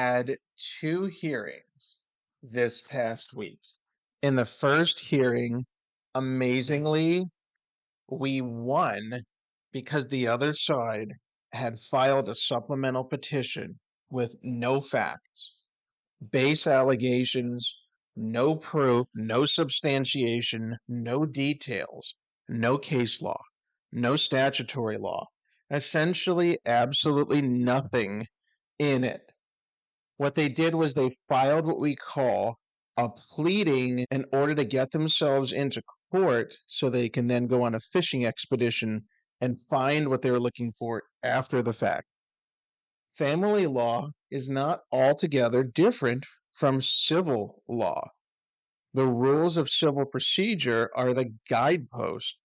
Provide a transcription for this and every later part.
had two hearings this past week. In the first hearing, amazingly, we won because the other side had filed a supplemental petition with no facts, base allegations, no proof, no substantiation, no details, no case law, no statutory law, essentially absolutely nothing in it. What they did was they filed what we call a pleading in order to get themselves into court so they can then go on a fishing expedition and find what they were looking for after the fact. Family law is not altogether different from civil law. The rules of civil procedure are the guidepost.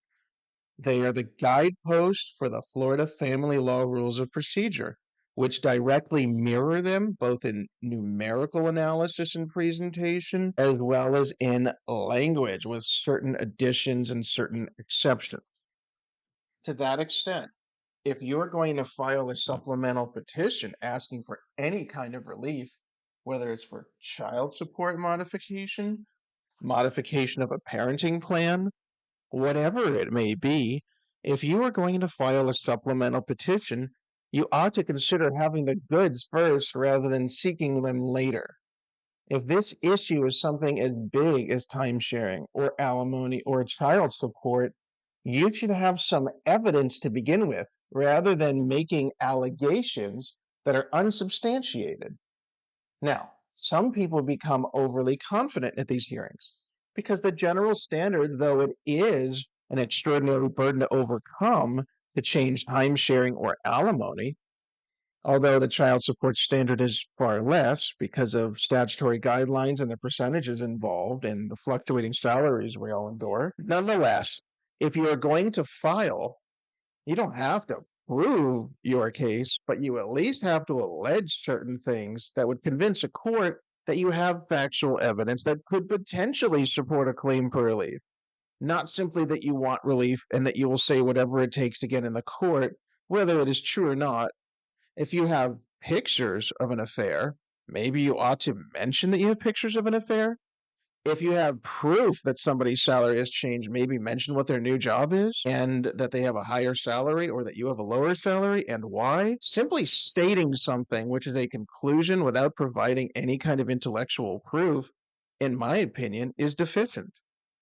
They are the guidepost for the Florida family law rules of procedure, which directly mirror them both in numerical analysis and presentation, as well as in language with certain additions and certain exceptions. To that extent, if you're going to file a supplemental petition asking for any kind of relief, whether it's for child support modification, modification of a parenting plan, whatever it may be, if you are going to file a supplemental petition, you ought to consider having the goods first rather than seeking them later. If this issue is something as big as time sharing or alimony or child support, you should have some evidence to begin with rather than making allegations that are unsubstantiated. Now, some people become overly confident at these hearings because the general standard, though it is an extraordinary burden to overcome to change time sharing or alimony, although the child support standard is far less because of statutory guidelines and the percentages involved and the fluctuating salaries we all endure. Nonetheless, if you are going to file, you don't have to prove your case, but you at least have to allege certain things that would convince a court that you have factual evidence that could potentially support a claim for relief. Not simply that you want relief and that you will say whatever it takes to get in the court, whether it is true or not. If you have pictures of an affair, maybe you ought to mention that you have pictures of an affair. If you have proof that somebody's salary has changed, maybe mention what their new job is and that they have a higher salary or that you have a lower salary and why. Simply stating something, which is a conclusion without providing any kind of intellectual proof, in my opinion, is deficient.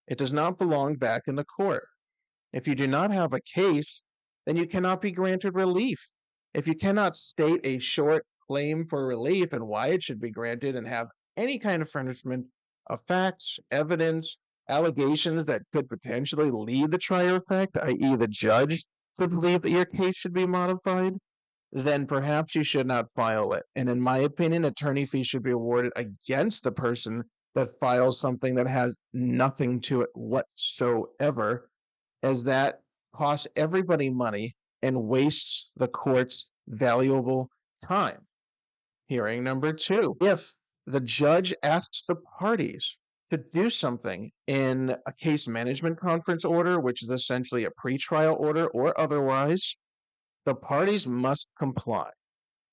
It does not belong back in the court. If you do not have a case, then you cannot be granted relief. If you cannot state a short claim for relief and why it should be granted and have any kind of furnishment of facts, evidence, allegations that could potentially lead the trier effect, i.e. the judge could believe that your case should be modified, then perhaps you should not file it. And in my opinion, attorney fees should be awarded against the person that files something that has nothing to it whatsoever, as that costs everybody money and wastes the court's valuable time. Hearing number 2, if the judge asks the parties to do something in a case management conference order, which is essentially a pretrial order or otherwise, the parties must comply.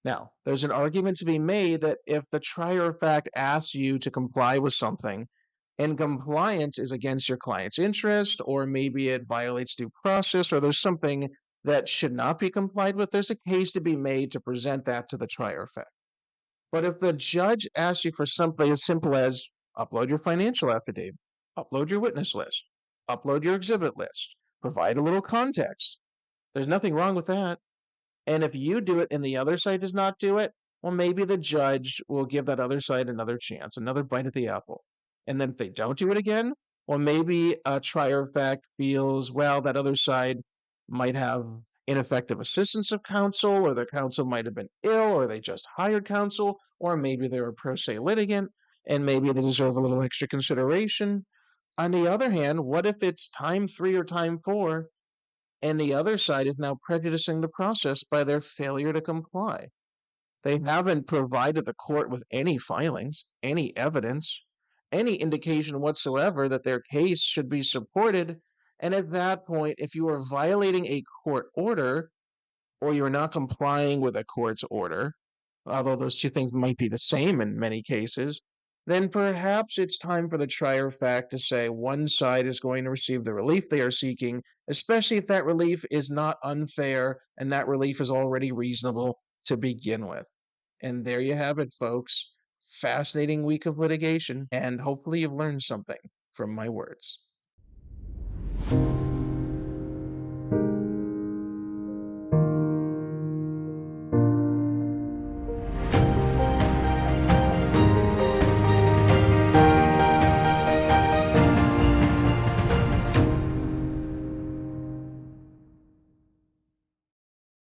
Now, there's an argument to be made that if the trier of fact asks you to comply with something and compliance is against your client's interest, or maybe it violates due process, or there's something that should not be complied with, there's a case to be made to present that to the trier of fact. But if the judge asks you for something as simple as upload your financial affidavit, upload your witness list, upload your exhibit list, provide a little context, there's nothing wrong with that. And if you do it and the other side does not do it, well, maybe the judge will give that other side another chance, another bite at the apple. And then if they don't do it again, well, maybe a trier of fact feels, well, that other side might have ineffective assistance of counsel, or their counsel might have been ill, or they just hired counsel, or maybe they're a pro se litigant, and maybe they deserve a little extra consideration. On the other hand, what if it's time 3 or time 4, and the other side is now prejudicing the process by their failure to comply? They haven't provided the court with any filings, any evidence, any indication whatsoever that their case should be supported. And at that point, if you are violating a court order or you're not complying with a court's order, although those two things might be the same in many cases, then perhaps it's time for the trier of fact to say one side is going to receive the relief they are seeking, especially if that relief is not unfair and that relief is already reasonable to begin with. And there you have it, folks. Fascinating week of litigation, and hopefully you've learned something from my words.